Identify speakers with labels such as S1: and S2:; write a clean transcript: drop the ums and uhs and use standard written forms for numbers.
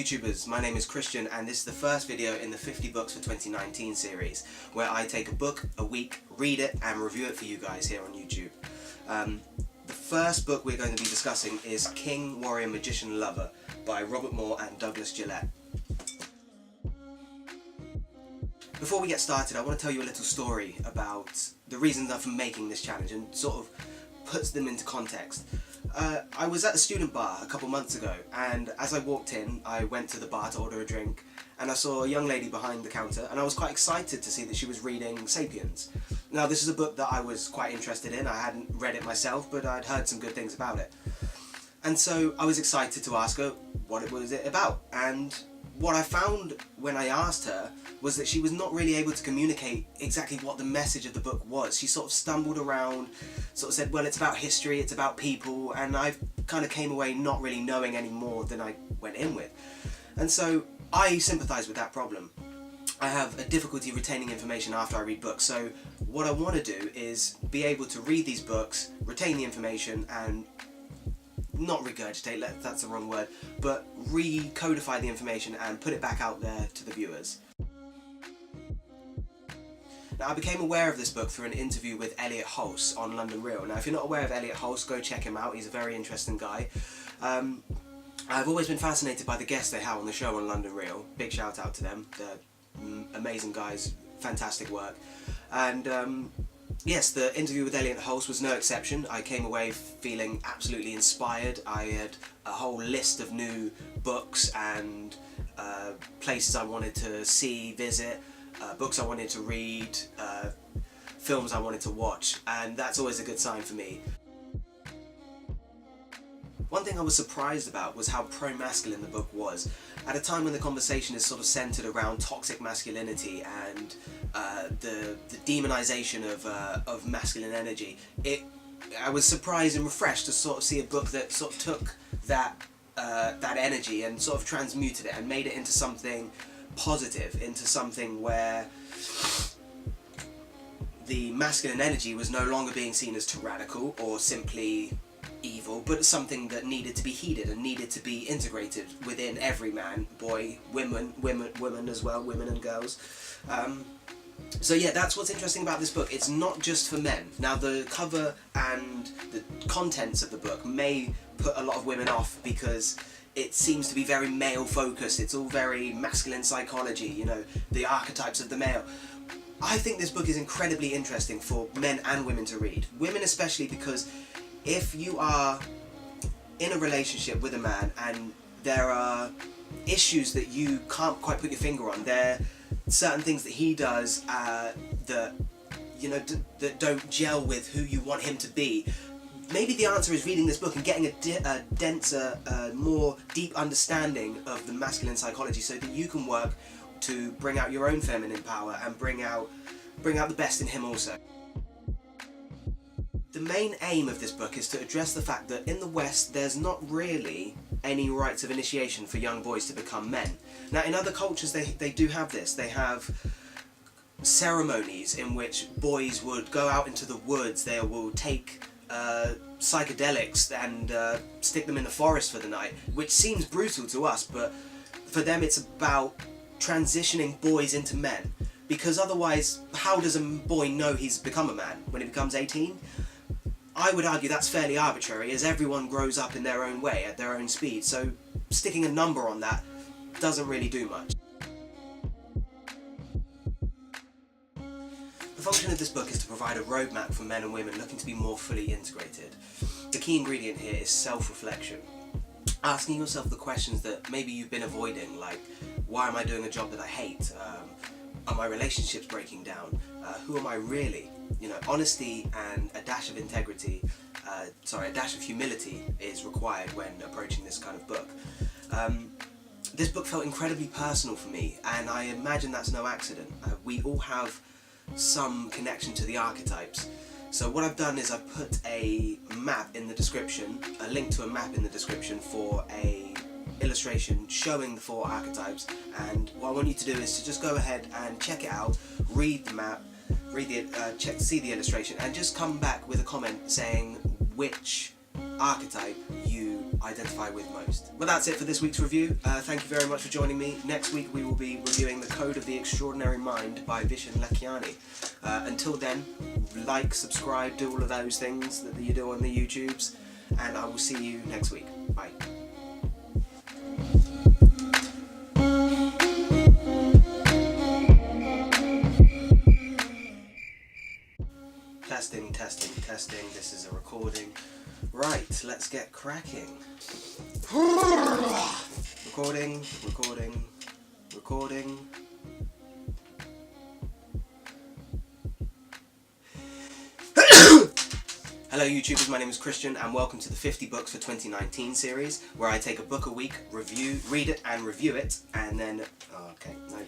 S1: YouTubers, my name is Christian and this is the first video in the 50 Books for 2019 series where I take a book a week, read it and review it for you guys here on YouTube. The first book we're going to be discussing is King, Warrior, Magician, Lover by Robert Moore and Douglas Gillette. Before we get started, I want to tell you a little story about the reasons for making this challenge and sort of puts them into context. I was at a student bar a couple months ago, and as I walked in, I went to the bar to order a drink, and I saw a young lady behind the counter, and I was quite excited to see that she was reading *Sapiens*. Now, this is a book that I was quite interested in. I hadn't read it myself, but I'd heard some good things about it. And so I was excited to ask her what it was about, and what I found when I asked her was that she was not really able to communicate exactly what the message of the book was. She sort of stumbled around, sort of said, well, it's about history, it's about people, and I kind of came away not really knowing any more than I went in with. And so I sympathise with that problem. I have a difficulty retaining information after I read books, so what I want to do is be able to read these books, retain the information, and not regurgitate, that's the wrong word, but recodify the information and put it back out there to the viewers. Now, I became aware of this book through an interview with Elliot Hulse on London Real. Now, if you're not aware of Elliot Hulse, go check him out, he's a very interesting guy. I've always been fascinated by the guests they have on the show on London Real. Big shout out to them, they're amazing guys, fantastic work. And yes, the interview with Elliot Hulse was no exception. I came away feeling absolutely inspired. I had a whole list of new books and places I wanted to see, visit, books I wanted to read, films I wanted to watch, and that's always a good sign for me. One thing I was surprised about was how pro-masculine the book was. At a time when the conversation is sort of centred around toxic masculinity and the demonisation of masculine energy, I was surprised and refreshed to sort of see a book that sort of took that energy and sort of transmuted it and made it into something positive, into something where the masculine energy was no longer being seen as tyrannical or simply evil, but something that needed to be heeded and needed to be integrated within every man, boy, women as well, women and girls. So yeah, that's what's interesting about this book. It's not just for men. Now, the cover and the contents of the book may put a lot of women off because it seems to be very male focused. It's all very masculine psychology, you know, the archetypes of the male. I think this book is incredibly interesting for men and women to read. Women especially, because if you are in a relationship with a man and there are issues that you can't quite put your finger on, there are certain things that he does that, you know, that don't gel with who you want him to be, maybe the answer is reading this book and getting a denser, more deep understanding of the masculine psychology so that you can work to bring out your own feminine power and bring out the best in him also. The main aim of this book is to address the fact that in the West there's not really any rites of initiation for young boys to become men. Now, in other cultures they do have this. They have ceremonies in which boys would go out into the woods, they will take psychedelics and stick them in the forest for the night, which seems brutal to us, but for them it's about transitioning boys into men, because otherwise how does a boy know he's become a man when he becomes 18? I would argue that's fairly arbitrary, as everyone grows up in their own way, at their own speed, so sticking a number on that doesn't really do much. The function of this book is to provide a roadmap for men and women looking to be more fully integrated. The key ingredient here is self-reflection. Asking yourself the questions that maybe you've been avoiding, like, why am I doing a job that I hate? Are my relationships breaking down? Who am I really? You know, honesty and a dash of integrity, a dash of humility is required when approaching this kind of book. This book felt incredibly personal for me, and I imagine that's no accident. We all have some connection to the archetypes. So what I've done is I've put a map in the description, a link to a map in the description for a illustration showing the 4 archetypes, and what I want you to do is to just go ahead and check it out, read the map, see the illustration, and just come back with a comment saying which archetype you identify with most. But that's it for this week's review. Thank you very much for joining me. Next week we will be reviewing The Code of the Extraordinary Mind by Vishen Lakhiani. Until then, like, subscribe, do all of those things that you do on the YouTubes, and I will see you next week. Bye. Testing, testing, testing. This is a recording. Right, let's get cracking. Recording, recording, recording. Hello YouTubers, my name is Christian and welcome to the 50 Books for 2019 series, where I take a book a week, read it and review it, and then... Oh, okay, no.